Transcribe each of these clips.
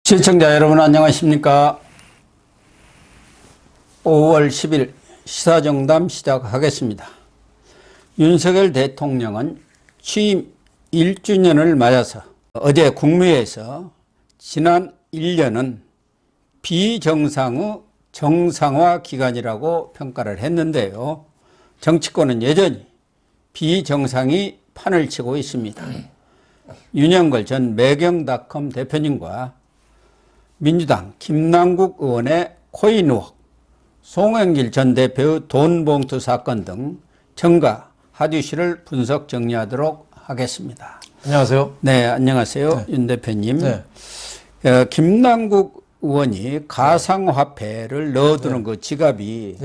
시청자 여러분 안녕하십니까? 5월 10일 시사정담 시작하겠습니다. 윤석열 대통령은 취임 1주년을 맞아서 어제 국무회에서 지난 1년은 비정상의 정상화 기간이라고 평가를 했는데요. 정치권은 여전히 비정상이 판을 치고 있습니다. 윤영걸 전 매경닷컴 대표님과 민주당 김남국 의원의 코인 의혹, 송영길 전 대표의 돈 봉투 사건 등 정가 하디슈를 분석 정리하도록 하겠습니다. 안녕하세요. 네, 안녕하세요. 네. 윤 대표님. 네. 김남국 의원이 가상화폐를 넣어두는 그 지갑이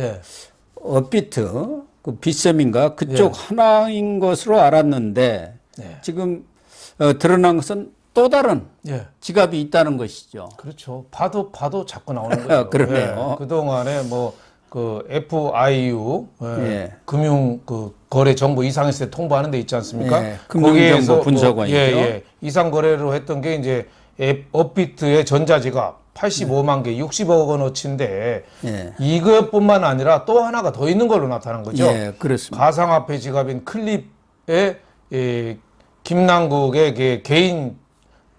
업비트 그 빗셈인가 그쪽 하나인 것으로 알았는데 지금 드러난 것은 또 다른 지갑이 있다는 것이죠. 그렇죠. 봐도 자꾸 나오는 거죠. 그러네요. 그동안에 그 FIU 금융 그 거래 정보 이상했을 때 통보하는 데 있지 않습니까? 금융정보 분석원이죠. 이상 거래로 했던 게 이제 업비트의 전자지갑 85만 개, 60억 원어치인데 이것뿐만 아니라 또 하나가 더 있는 걸로 나타난 거죠. 그렇습니다. 가상화폐 지갑인 클립에 김남국의 개인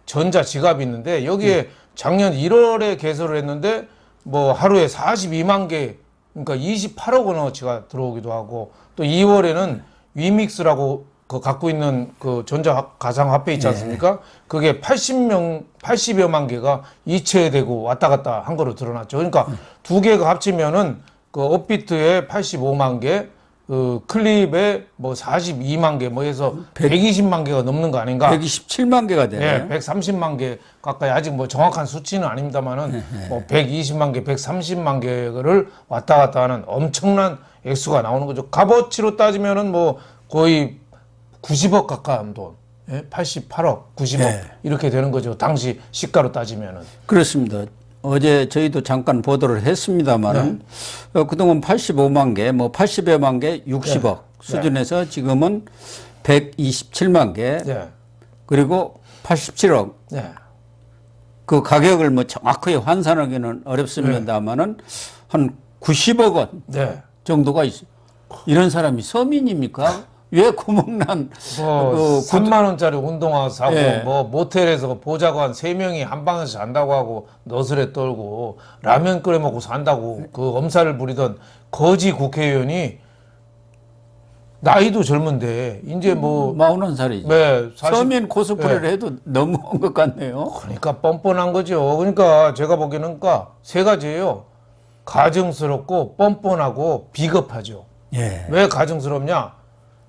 전자 지갑이 있는데 여기에 작년 1월에 개설을 했는데 뭐 하루에 42만 개, 그러니까 28억 원어치가 들어오기도 하고, 또 2월에는 위믹스라고 그 갖고 있는 그 전자 가상화폐 있지 않습니까? 그게 80여만 개가 이체되고 왔다 갔다 한 거로 드러났죠. 그러니까 두 개가 합치면은 그 업비트에 85만 개, 그 클립에 뭐 42만 개, 뭐 해서 120만 개가 넘는 거 아닌가? 127만 개가 되네요. 130만 개 가까이, 아직 뭐 정확한 수치는 아닙니다만은 뭐 120만 개, 130만 개를 왔다 갔다 하는 엄청난 액수가 나오는 거죠. 값어치로 따지면은 뭐 거의 90억 가까운 돈, 88억, 90억 이렇게 되는 거죠. 당시 시가로 따지면은. 그렇습니다. 어제 저희도 잠깐 보도를 했습니다만은 그동안 85만 개, 뭐 80여만 개, 60억 수준에서 지금은 127만 개, 그리고 87억. 그 가격을 뭐 정확하게 환산하기는 어렵습니다만은 한 90억 원 정도가 있어요. 이런 사람이 서민입니까? 왜 구멍난 뭐 3만 원짜리 운동화 사고 뭐 모텔에서 보자고 한 3명이 한 방에서 잔다고 하고 너스레 떨고 라면 끓여 먹고 산다고 그 엄살을 부리던 거지 국회의원이 나이도 젊은데 이제 뭐 41살이죠. 서민 코스프레를 해도 너무한 것 같네요. 그러니까 뻔뻔한 거죠. 그러니까 제가 보기에는 세 가지예요. 가증스럽고 뻔뻔하고 비겁하죠. 왜 가증스럽냐?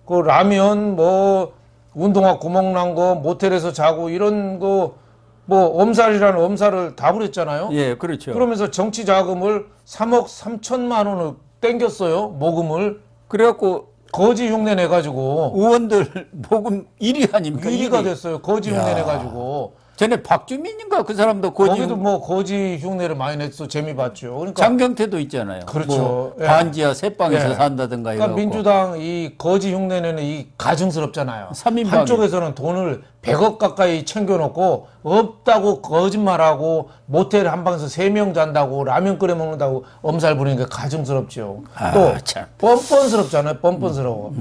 그 라면 뭐 운동화 구멍 난 거 모텔에서 자고 이런 거 뭐 엄살이라는 엄살을 다 부렸잖아요. 그렇죠. 그러면서 정치 자금을 3억 3천만 원을 땡겼어요. 모금을. 그래갖고 거지 흉내 내가지고 의원들 모금 1위 아닙니까? 1위가 됐어요. 거지 흉내 내가지고. 전에 박주민인가 그 사람도 거지. 거기도 뭐 거지 흉내를 많이 냈어. 재미 봤죠. 그러니까 장경태도 있잖아요. 그렇죠. 뭐 반지하 새방에서 산다든가. 그러니까 민주당 이 거지 흉내내는 이 가증스럽잖아요. 3인방이. 한쪽에서는 돈을 100억 가까이 챙겨놓고 없다고 거짓말하고 모텔 한 방에서 3명 잔다고 라면 끓여 먹는다고 엄살 부리니까 가증스럽죠. 또 참. 뻔뻔스럽잖아요. 뻔뻔스러워.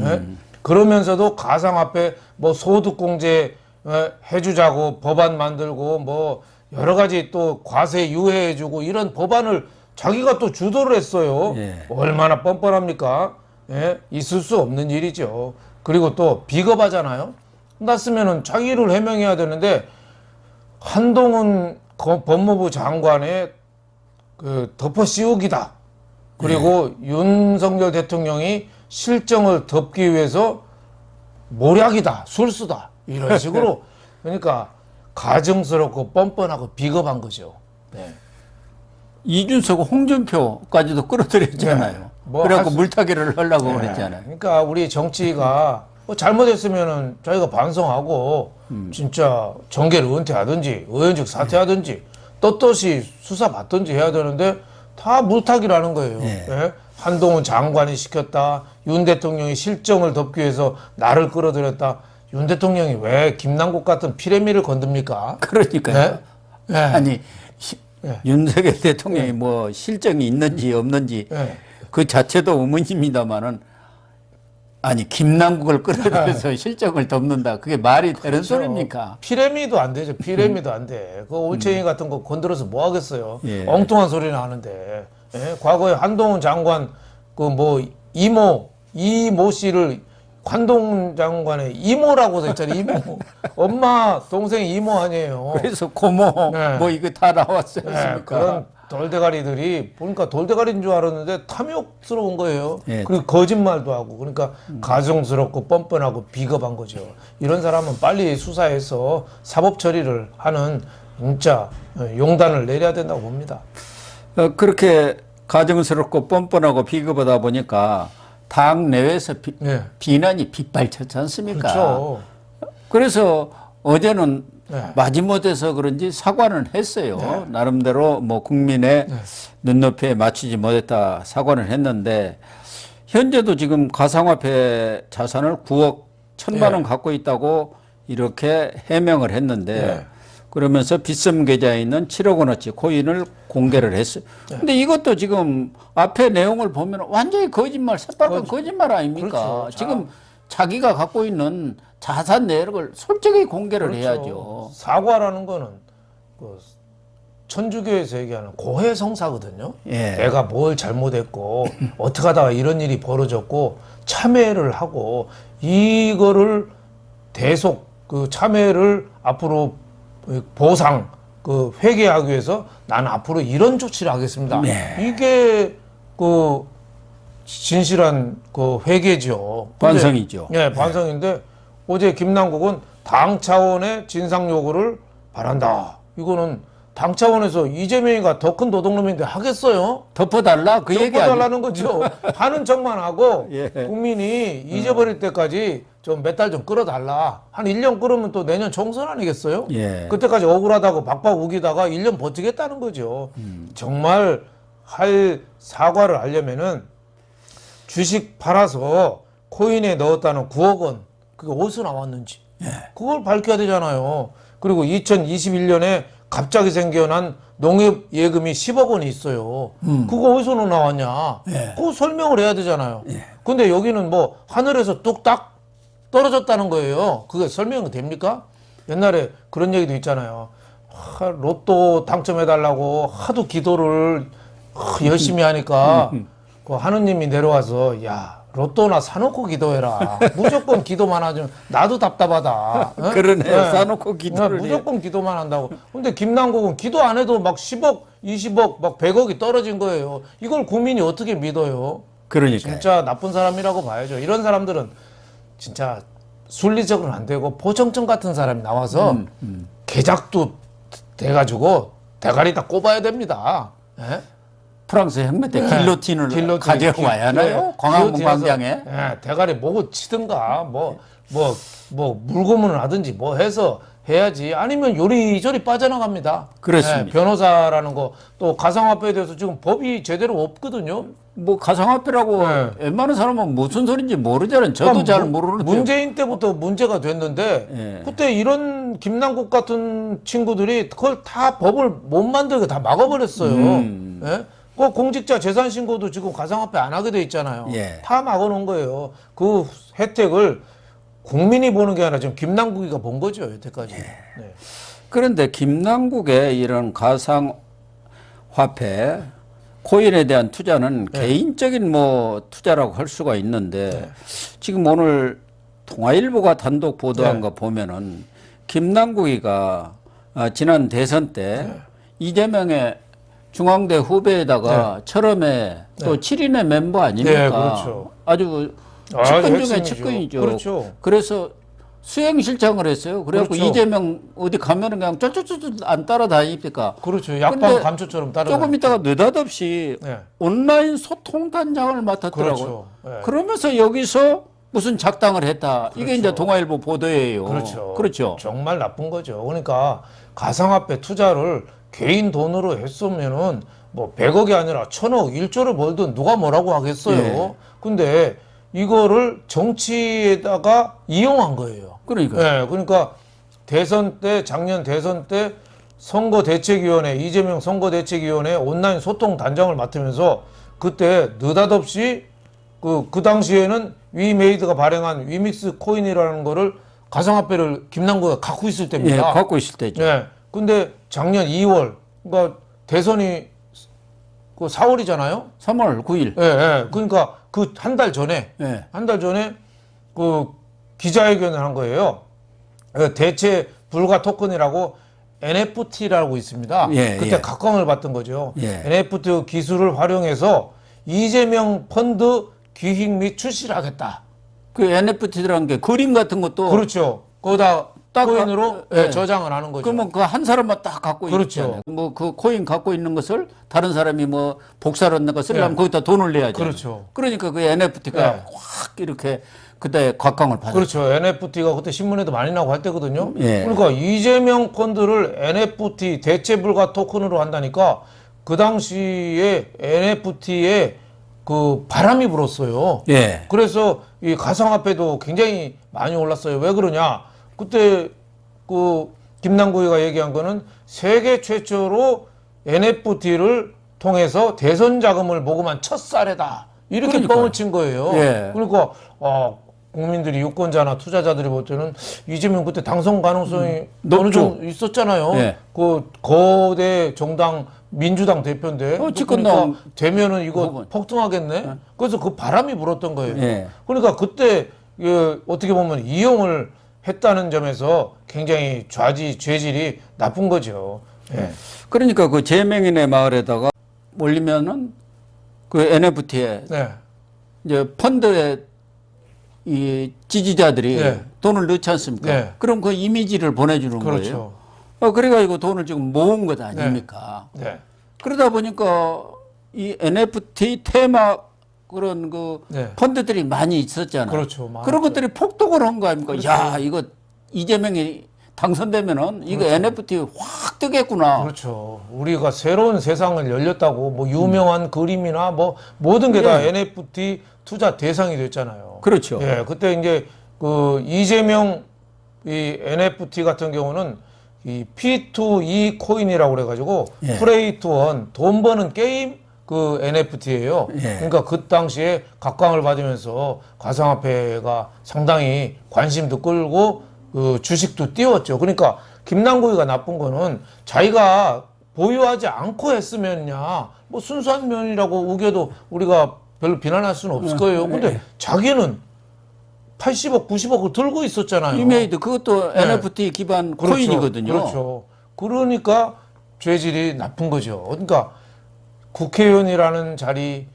그러면서도 가상화폐 뭐 소득공제 해주자고 법안 만들고 뭐 여러 가지 또 과세 유예해주고 이런 법안을 자기가 또 주도를 했어요. 얼마나 뻔뻔합니까? 있을 수 없는 일이죠. 그리고 또 비겁하잖아요. 났으면은 자기를 해명해야 되는데 한동훈 법무부 장관의 그 덮어 씌우기다. 그리고 윤석열 대통령이 실정을 덮기 위해서 모략이다, 술수다. 이런 식으로 그러니까 가증스럽고 뻔뻔하고 비겁한 거죠. 이준석, 홍준표까지도 끌어들였잖아요. 그래갖고 물타기를 하려고 그랬잖아요. 그러니까 우리 정치가 뭐 잘못했으면은 저희가 반성하고 진짜 정계를 은퇴하든지 의원직 사퇴하든지 떳떳이 수사 받든지 해야 되는데 다 물타기라는 거예요. 한동훈 장관이 시켰다. 윤 대통령이 실정을 덮기 위해서 나를 끌어들였다. 윤 대통령이 왜 김남국 같은 피레미를 건듭니까? 그러니까요. 아니 예. 윤석열 대통령이 뭐 실정이 있는지 없는지 예. 그 자체도 의문입니다만은 아니 김남국을 끌어들여서 실정을 덮는다. 그게 말이 되는 소리입니까? 피레미도 안 되죠. 피레미도 안 돼. 그 올챙이 같은 거 건드려서 뭐 하겠어요. 예. 엉뚱한 소리는 하는데. 예? 과거에 한동훈 장관 그 뭐 이모 씨를 한동훈 장관의 이모라고 했잖아요. 이모. 엄마 동생 이모 아니에요. 그래서 고모 네. 뭐 이거 다 나왔지 네, 않습니까? 그런 돌대가리들이 보니까 돌대가리인 줄 알았는데 탐욕스러운 거예요. 예. 그리고 거짓말도 하고 그러니까 가정스럽고 뻔뻔하고 비겁한 거죠. 이런 사람은 빨리 수사해서 사법 처리를 하는 진짜 용단을 내려야 된다고 봅니다. 그렇게 가정스럽고 뻔뻔하고 비겁하다 보니까 당 내외에서 예. 비난이 빗발쳤지 않습니까? 그렇죠. 그래서 어제는 네. 마지못해서 그런지 사과는 했어요. 나름대로 뭐 국민의 눈높이에 맞추지 못했다 사과는 했는데 현재도 지금 가상화폐 자산을 9억 1천만 원 갖고 있다고 이렇게 해명을 했는데 그러면서 빗썸 계좌에 있는 7억 원어치 코인을 공개를 했어요. 근데 이것도 지금 앞에 내용을 보면 완전히 거짓말, 새빨간 거짓말 아닙니까? 그렇죠. 지금 자기가 갖고 있는 자산 내역을 솔직히 공개를 그렇죠. 해야죠. 사과라는 거는 그 천주교에서 얘기하는 고해성사거든요. 예. 내가 뭘 잘못했고 어떻게 하다가 이런 일이 벌어졌고 참회를 하고 이거를 대속 그 참회를 앞으로 보상 그 회개하기 위해서 나는 앞으로 이런 조치를 하겠습니다. 네. 이게 그 진실한 그 회개죠. 근데 반성이죠. 예, 반성인데 어제 김남국은 당 차원의 진상 요구를 바란다. 이거는 당 차원에서 이재명이가 더 큰 도둑놈인데 하겠어요? 덮어달라 그 얘기 아니에요. 덮어달라는 거죠. 하는 척만 하고 예. 국민이 잊어버릴 때까지 좀 몇 달 좀 끌어달라. 한 1년 끌으면 또 내년 총선 아니겠어요? 예. 그때까지 억울하다고 박박 우기다가 1년 버티겠다는 거죠. 정말 할 사과를 하려면은 주식 팔아서 코인에 넣었다는 9억 원 그게 어디서 나왔는지 그걸 밝혀야 되잖아요. 그리고 2021년에 갑자기 생겨난 농협 예금이 10억 원이 있어요. 그거 어디서 나왔냐? 그거 설명을 해야 되잖아요. 근데 여기는 뭐 하늘에서 뚝딱 떨어졌다는 거예요. 그게 설명이 됩니까? 옛날에 그런 얘기도 있잖아요. 로또 당첨해달라고 하도 기도를 열심히 하니까 그 하느님이 내려와서 야 로또나 사놓고 기도해라. 무조건 기도만 하지 나도 답답하다. 어? 그러네요. 사놓고 기도를 무조건 기도만 한다고. 근데 김남국은 기도 안 해도 막 10억, 20억, 막 100억이 떨어진 거예요. 이걸 국민이 어떻게 믿어요? 그러니까 진짜 나쁜 사람이라고 봐야죠. 이런 사람들은 진짜 순리적으로는 안 되고 보정청 같은 사람이 나와서 개작도 돼가지고 대가리 다 꼽아야 됩니다. 예? 프랑스 혁명 때 길로틴을 가져와야 하나요? 광화문 광장에? 예, 대가리 목을 치든가 뭐 물고문을 하든지 뭐 해서 해야지. 아니면 요리조리 빠져나갑니다. 그렇습니다. 예, 변호사라는 거 또 가상화폐에 대해서 지금 법이 제대로 없거든요. 뭐 가상화폐라고 웬만한 사람은 무슨 소린지 모르잖아요. 저도 잘 모르는데. 문재인 때부터 문제가 됐는데 예. 그때 이런 김남국 같은 친구들이 그걸 다 법을 못 만들게 다 막아버렸어요. 예? 그 공직자 재산 신고도 지금 가상화폐 안 하게 돼 있잖아요. 예. 다 막아놓은 거예요. 그 혜택을 국민이 보는 게 아니라 지금 김남국이가 본 거죠 여태까지. 네. 그런데 김남국의 이런 가상화폐 코인에 대한 투자는 개인적인 뭐 투자라고 할 수가 있는데 지금 오늘 통화일보가 단독 보도한 거 보면은 김남국이가 지난 대선 때 이재명의 중앙대 후배에다가 철험에 또 7인의 member 아닙니까? 네, 그렇죠. 아주 측근 중에 핵심이죠. 측근이죠. 그렇죠. 그래서 수행실장을 했어요. 그래갖고 그렇죠. 이재명 어디 가면은 그냥 쫄쫄쫄 안 따라다닙니까? 그렇죠. 약방 감초처럼 따라. 조금 있다가 느닷없이 온라인 소통단장을 맡았더라고요. 그렇죠. 네. 그러면서 여기서 무슨 작당을 했다. 이게 이제 동아일보 보도예요. 그렇죠. 그렇죠. 정말 나쁜 거죠. 그러니까 가상화폐 투자를 개인 돈으로 했으면은 뭐 100억이 아니라 1000억, 1조를 벌든 누가 뭐라고 하겠어요. 근데 이거를 정치에다가 이용한 거예요. 그러니까. 네, 그러니까 대선 때 작년 대선 때 선거대책위원회, 이재명 선거대책위원회 온라인 소통 단장을 맡으면서 그때 느닷없이 그 당시에는 위메이드가 발행한 위믹스 코인이라는 거를 가상화폐를 김남구가 갖고 있을 예, 때입니다. 갖고 있을 때죠. 예. 근데 작년 2월, 그러니까 대선이 그 4월이잖아요. 3월 9일. 예, 예. 그러니까 그 한 달 전에, 예. 한 달 전에 그 기자회견을 한 거예요. 대체 불가 토큰이라고 NFT라고 있습니다. 예, 그때 예. 각광을 받던 거죠. 예. NFT 기술을 활용해서 이재명 펀드 기획 및 출시를 하겠다. 그 NFT라는 게 그림 같은 것도 그렇죠. 거기다 딱 코인으로 예. 저장을 하는 거죠. 그러면 그 한 사람만 딱 갖고 그렇죠. 있잖아요. 뭐 그 코인 갖고 있는 것을 다른 사람이 뭐 복사하는 거 쓰려면 예. 거기다 돈을 내야죠. 그렇죠. 그러니까 그 NFT가 예. 확 이렇게 그때 각광을 받았죠. 그렇죠. NFT가 그때 신문에도 많이 나오고 할 때거든요. 예. 그러니까 이재명 펀드를 NFT 대체 불가 토큰으로 한다니까 그 당시에 NFT에 그 바람이 불었어요. 예. 그래서 이 가상화폐도 굉장히 많이 올랐어요. 왜 그러냐? 그때 그 김남구이가 얘기한 거는 세계 최초로 NFT를 통해서 대선 자금을 모금한 첫 사례다. 이렇게 그러니까요. 뻥을 친 거예요. 예. 그러니까 국민들이 유권자나 투자자들이 볼 때는 이재명 그때 당선 가능성이 어느 높죠. 정도 있었잖아요. 예. 그 거대 정당 민주당 대표인데 집권 그러니까 나온 되면은 이거 부분. 폭등하겠네. 그래서 그 바람이 불었던 거예요. 예. 그러니까 그때 어떻게 보면 이용을 했다는 점에서 굉장히 죄질이 나쁜 거죠. 예. 그러니까 그 제명인의 마을에다가 올리면은 그 NFT에 네. 이제 펀드에 이 지지자들이 네. 돈을 넣지 않습니까? 네. 그럼 그 이미지를 보내주는 그렇죠. 거예요. 그래가지고 돈을 지금 모은 것 아닙니까? 네. 그러다 보니까 이 NFT 테마 그런 그 네. 펀드들이 많이 있었잖아요. 그렇죠. 많았죠. 그런 것들이 폭동을 한 거 아닙니까? 그렇죠. 야, 이거 이재명이 당선되면은 이거 NFT 확 뜨겠구나. 그렇죠. 우리가 새로운 세상을 열렸다고 뭐 유명한 그림이나 뭐 모든 게 다 NFT 투자 대상이 됐잖아요. 그렇죠. 예, 그때 이제 그 이재명 이 NFT 같은 경우는 이 P2E 코인이라고 그래가지고 예. 플레이 투 원 돈 버는 게임 그 NFT예요. 예. 그러니까 그 당시에 각광을 받으면서 가상화폐가 상당히 관심도 끌고 그 주식도 띄웠죠. 그러니까 김남구이가 나쁜 거는 자기가 보유하지 않고 했으면야 뭐 순수한 면이라고 우겨도 우리가 별로 비난할 수는 없을 거예요. 근데 자기는 80억, 90억을 들고 있었잖아요. 이메이드 그것도 네. NFT 기반 그렇죠. 코인이거든요. 그렇죠. 그러니까 죄질이 나쁜 거죠. 그러니까 국회의원이라는 자리,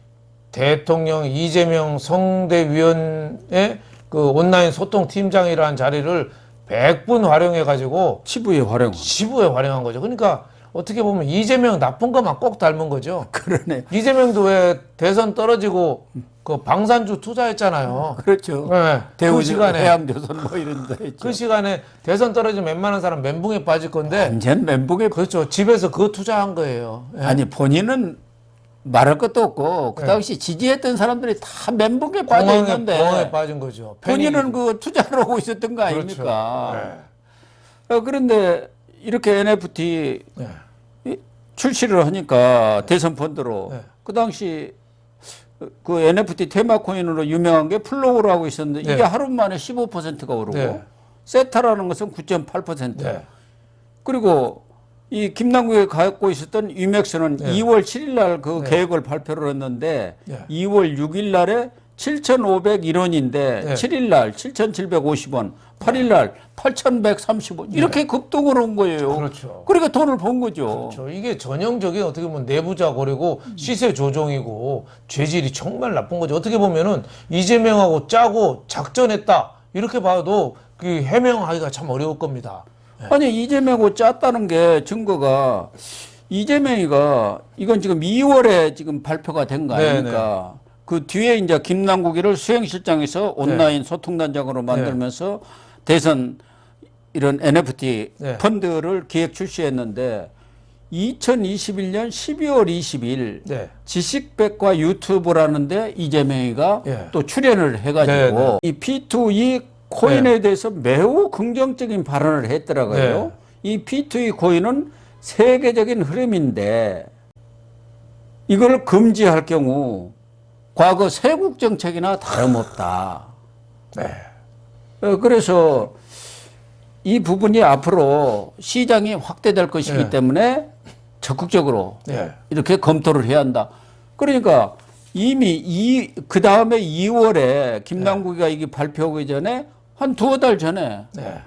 대통령 이재명 성대위원회 그 온라인 소통 팀장이라는 자리를 100분 활용해 가지고 치부의 활용. 지부에 활용한 거죠. 그러니까 어떻게 보면 이재명 나쁜 것만 꼭 닮은 거죠. 그러네. 이재명도 왜 대선 떨어지고 그 방산주 투자했잖아요. 그렇죠. 네, 대우 그 시간에 해양조선 뭐 이런 데 했죠. 그 시간에 대선 떨어지면 웬만한 사람 멘붕에 빠질 건데 완전 멘붕에 그렇죠. 집에서 그거 투자한 거예요. 예. 아니 본인은 말할 것도 없고 그 네. 당시 지지했던 사람들이 다 멘붕에 빠져 공황에 있는데 빠진 거죠. 본인은 그 투자를 하고 있었던 거 그렇죠. 아닙니까? 네. 그런데 이렇게 NFT 네. 출시를 하니까 대선 펀드로 네. 그 당시 그 NFT 테마 코인으로 유명한 게 플로우로 하고 있었는데 이게 네. 하루 만에 15%가 오르고 네. 세타라는 것은 9.8%. 네. 그리고 이 김남국이 갖고 있었던 유맥스는 네. 2월 7일 날 그 네. 계획을 발표를 했는데 네. 2월 6일 날에 7,501원인데 네. 7일 날 7,750원, 8일 날 8,130원 이렇게 급등을 한 거예요. 그렇죠. 그러니까 돈을 번 거죠. 그렇죠. 이게 전형적인 어떻게 보면 내부자 거래고 시세 조종이고 죄질이 정말 나쁜 거죠. 어떻게 보면은 이재명하고 짜고 작전했다 이렇게 봐도 그 해명하기가 참 어려울 겁니다. 아니 이재명하고 짰다는 게 증거가 이재명이가 이건 지금 2월에 지금 발표가 된 거 아닙니까? 그 뒤에 이제 김남국이를 수행실장에서 온라인 소통단장으로 만들면서 대선 이런 NFT 네. 펀드를 기획 출시했는데 2021년 12월 20일 네. 지식백과 유튜브라는데 이재명이가 네. 또 출연을 해가지고 네, 네. 이 P2E 코인에 대해서 매우 긍정적인 발언을 했더라고요. 네. 이 P2E 코인은 세계적인 흐름인데 이걸 금지할 경우 과거 세국 정책이나 다름없다. 네. 그래서 이 부분이 앞으로 시장이 확대될 것이기 네. 때문에 적극적으로 네. 이렇게 검토를 해야 한다. 그러니까 이미 그 다음에 2월에 김남국이가 이게 발표하기 전에 한 두어 달 전에 네.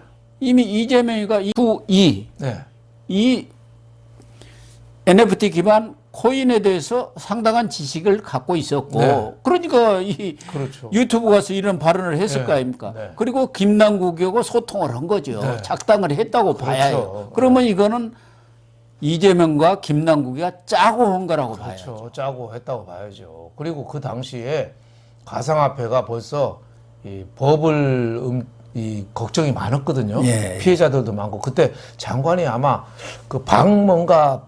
이미 이재명이가 네. 이 NFT 기반 코인에 대해서 상당한 지식을 갖고 있었고, 네. 그러니까 이 그렇죠. 유튜브 가서 이런 발언을 했을 네. 거 아닙니까? 네. 그리고 김남국하고 소통을 한 거죠. 네. 작당을 했다고 봐야 해요. 그렇죠. 그러면 이거는 이재명과 김남국이가 짜고 한 거라고 봐야죠. 그렇죠. 짜고 했다고 봐야죠. 그리고 그 당시에 가상화폐가 벌써 이 법을 이 걱정이 많았거든요. 예. 피해자들도 많고 그때 장관이 아마 그 뭔가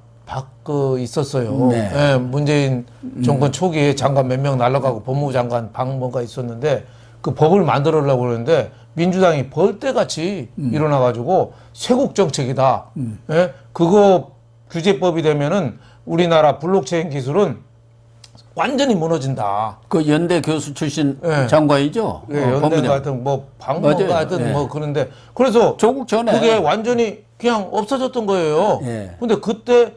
있었어요. 네. 예, 문재인 정권 초기에 장관 몇 명 날아가고 법무부 장관 뭔가 있었는데 그 법을 만들어려고 그러는데 민주당이 벌떼같이 일어나가지고 쇄국 정책이다. 예? 그거 규제법이 되면은 우리나라 블록체인 기술은 완전히 무너진다. 그 연대 교수 출신 예. 장관이죠. 예, 연대 법무장. 같은 뭐 방문가 맞아요. 하여튼 예. 뭐 그런데 그래서 조국 전에 그게 완전히 그냥 없어졌던 거예요. 예. 근데 그때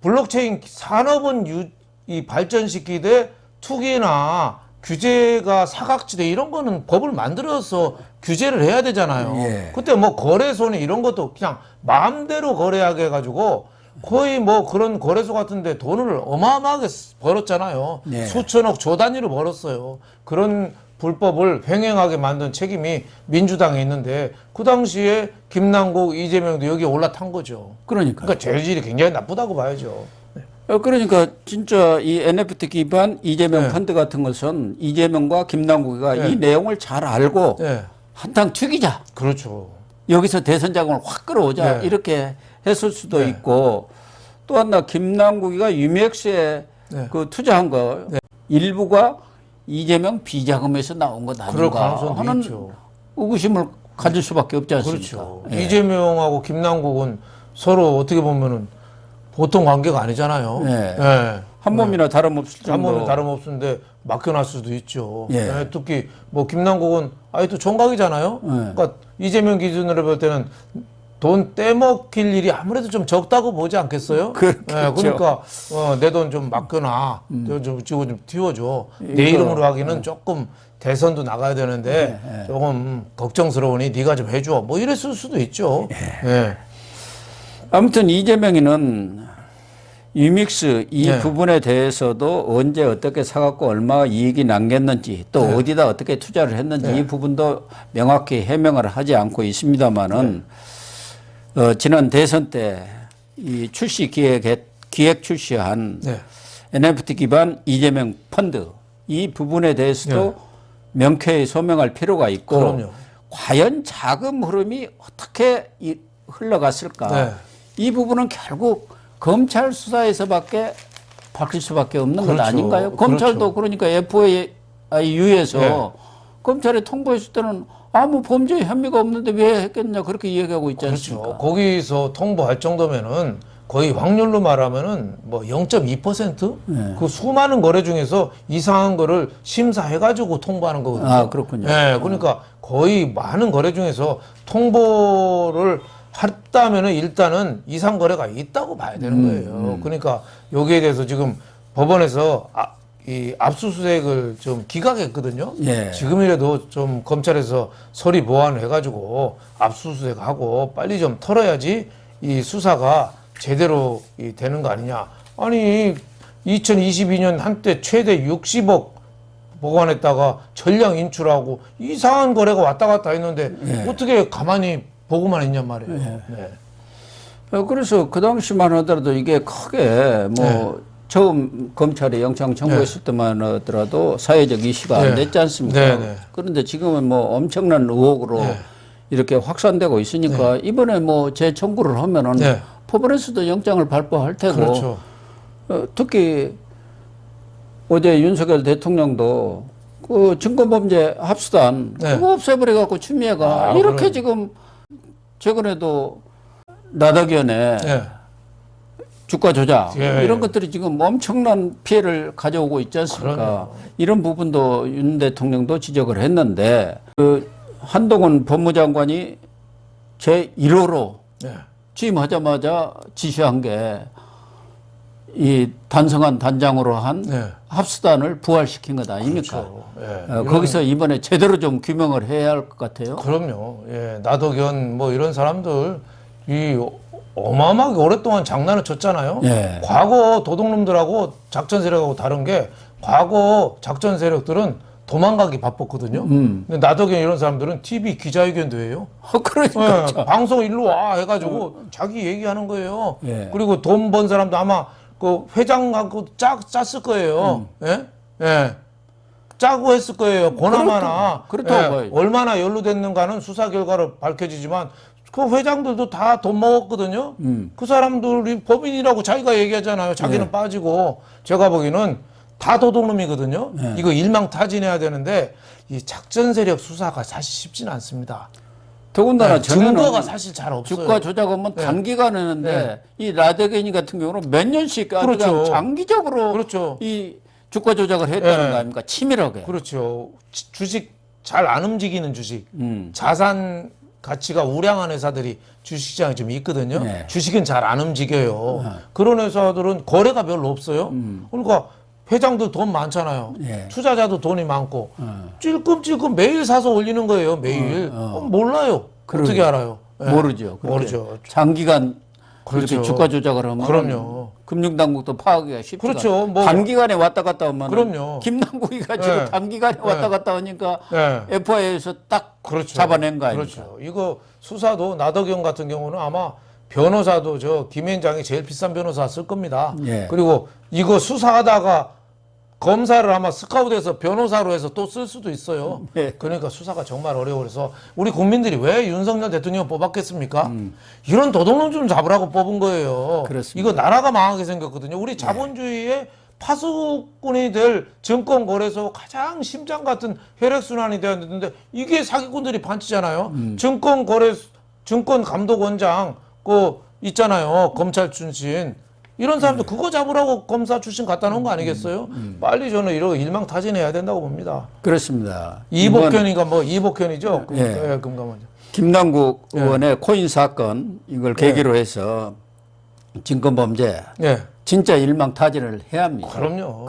블록체인 산업은 이 발전시키되 투기나 규제가 사각지대 이런 거는 법을 만들어서 규제를 해야 되잖아요. 예. 그때 뭐 거래소니 이런 것도 그냥 마음대로 거래하게 해가지고 거의 뭐 그런 거래소 같은데 돈을 어마어마하게 벌었잖아요. 예. 수천억 조 단위로 벌었어요. 그런 불법을 횡행하게 만든 책임이 민주당에 있는데 그 당시에 김남국, 이재명도 여기에 올라탄 거죠. 그러니까. 그러니까 죄질이 굉장히 나쁘다고 봐야죠. 그러니까 진짜 이 NFT 기반 이재명 네. 펀드 같은 것은 이재명과 김남국이가 네. 이 내용을 잘 알고 네, 한탕 튀기자. 그렇죠. 여기서 대선 자금을 확 끌어오자. 네. 이렇게 했을 수도 네. 있고 또 하나 김남국이가 유미엑스에 네. 그 투자한 거 일부가 이재명 비자금에서 나온 것 그럴 아닌가 가능성도 하는 있죠. 의구심을 가질 수밖에 없지 않습니까? 그렇죠. 예. 이재명하고 김남국은 서로 어떻게 보면은 보통 관계가 아니잖아요. 네. 예. 한 몸이나 다름없을 한 정도. 번은 다름없는데 맡겨놨을 수도 있죠. 예. 예, 특히 뭐 김남국은 아직도 총각이잖아요. 예. 그러니까 이재명 기준으로 볼 때는 돈 떼먹힐 일이 아무래도 좀 적다고 보지 않겠어요? 그렇겠죠. 예, 그러니까 내 돈 좀 맡겨놔. 좀 띄워줘. 내 이거, 이름으로 하기는 조금 대선도 나가야 되는데 조금 걱정스러우니 네가 좀 해줘. 뭐 이랬을 수도 있죠. 예. 아무튼 이재명이는 유믹스 이 네. 부분에 대해서도 언제 어떻게 사갖고 얼마 이익이 남겼는지 또 네. 어디다 어떻게 투자를 했는지 네. 이 부분도 명확히 해명을 하지 않고 있습니다만은 지난 대선 때 이 기획 출시한 네. NFT 기반 이재명 펀드 이 부분에 대해서도 네. 명쾌히 소명할 필요가 있고 그럼요. 과연 자금 흐름이 어떻게 흘러갔을까 네. 이 부분은 결국 검찰 수사에서밖에 밝힐 수밖에 없는 것 그렇죠. 아닌가요? 검찰도 그러니까 FIU에서 네. 검찰에 통보했을 때는 아무 범죄 혐의가 없는데 왜 했겠냐 그렇게 이야기하고 있지 않습니까? 그렇죠. 거기서 통보할 정도면은 거의 확률로 말하면은 뭐 0.2%? 네. 그 수많은 거래 중에서 이상한 거를 심사해가지고 통보하는 거거든요. 아, 그렇군요. 네, 그러니까 거의 많은 거래 중에서 통보를 했다면은 일단은 이상 거래가 있다고 봐야 되는 거예요. 그러니까 여기에 대해서 지금 법원에서 이 압수수색을 좀 기각했거든요. 예. 지금이라도 좀 검찰에서 서리 보완을 해가지고 압수수색하고 빨리 좀 털어야지 이 수사가 제대로 되는 거 아니냐. 아니 2022년 한때 최대 60억 보관했다가 전량 인출하고 이상한 거래가 왔다 갔다 했는데 어떻게 가만히 보고만 있냔 말이에요. 네. 그래서 그 당시만 하더라도 이게 크게 뭐 처음 검찰에 영장 청구했을 때만 하더라도 사회적 이슈가 안 됐지 않습니까? 네, 네. 그런데 지금은 뭐 엄청난 의혹으로 이렇게 확산되고 있으니까 이번에 뭐 재청구를 하면은 법원에서도 영장을 발부할 테고 그렇죠. 특히 어제 윤석열 대통령도 그 증권범죄 합수단 그거 없애버려 갖고 추미애가 이렇게 그럼. 지금 최근에도 나덕연에 주가 조작 예, 이런 예. 것들이 지금 엄청난 피해를 가져오고 있지 않습니까? 그러네요. 이런 부분도 윤 대통령도 지적을 했는데 그 한동훈 법무장관이 제 1호로 네. 취임하자마자 지시한 게 이 단성한 단장으로 한 네. 합수단을 부활시킨 것 아닙니까? 그렇죠. 예. 거기서 이번에 제대로 좀 규명을 해야 할 것 같아요. 그럼요. 예. 나덕연 뭐 이런 사람들 이 어마어마하게 오랫동안 장난을 쳤잖아요. 예. 과거 도둑놈들하고 작전 세력하고 다른 게 과거 작전 세력들은 도망가기 바빴거든요. 근데 나덕연 이런 사람들은 TV 기자회견도 해요. 그러니까 예, 방송 일로 와 해가지고 자기 얘기하는 거예요. 예. 그리고 돈 번 사람도 아마 그 회장하고 짰을 거예요. 예? 예. 짜고 했을 거예요. 보나마나. 그렇다고 예, 얼마나 연루됐는가는 수사 결과로 밝혀지지만 그 회장들도 다 돈 먹었거든요. 그 사람들이 법인이라고 자기가 얘기하잖아요. 자기는 빠지고. 제가 보기에는 다 도둑놈이거든요. 이거 일망타진해야 되는데 이 작전 세력 수사가 사실 쉽지는 않습니다. 더군다나 증거가 전에는 사실 잘 없어요. 주가 조작하면 단기간 했는데 이 라데게니 같은 경우는 몇 년씩 아주 그렇죠. 그냥 장기적으로 그렇죠. 이 주가 조작을 했다는 예. 거 아닙니까? 치밀하게. 그렇죠. 주식 잘 안 움직이는 주식, 자산 가치가 우량한 회사들이 주식시장에 좀 있거든요. 네. 주식은 잘 안 움직여요. 그런 회사들은 거래가 별로 없어요. 그러니까 회장도 돈 많잖아요. 예. 투자자도 돈이 많고 찔끔찔끔 매일 사서 올리는 거예요. 매일. 몰라요. 어떻게 알아요? 예. 모르죠. 그렇게 모르죠. 장기간 그렇죠. 그렇게 주가 조작을 하면 그럼요. 금융당국도 파악하기가 쉽지가 그렇죠. 않아요. 뭐 단기간에 왔다 갔다 하면 그럼요. 김남국이가 지금 예. 단기간에 왔다 갔다 하니까 예. FIA에서 딱 그렇죠. 잡아낸 거 아닙니까? 그렇죠. 이거 수사도 나덕연 같은 경우는 아마 변호사도 저 김현장이 제일 비싼 변호사 쓸 겁니다. 예. 그리고 이거 수사하다가 검사를 아마 스카우트해서 변호사로 해서 또 쓸 수도 있어요. 예. 그러니까 수사가 정말 어려워. 그래서 우리 국민들이 왜 윤석열 대통령 뽑았겠습니까? 이런 도둑놈 좀 잡으라고 뽑은 거예요. 그렇습니다. 이거 나라가 망하게 생겼거든요. 우리 자본주의의 파수꾼이 될 증권거래소 가장 심장 같은 혈액순환이 되었는데 이게 사기꾼들이 반치잖아요. 증권감독원장 그 있잖아요. 검찰 출신. 이런 사람들 그거 잡으라고 검사 출신 갖다 놓은 거 아니겠어요? 빨리 저는 이런 일망타진해야 된다고 봅니다. 그렇습니다. 이복현이가 뭐 이복현이죠? 예. 금감원장. 김남국 의원의 코인 사건 이걸 계기로 해서 증권범죄 예. 진짜 일망타진을 해야 합니다. 그럼요.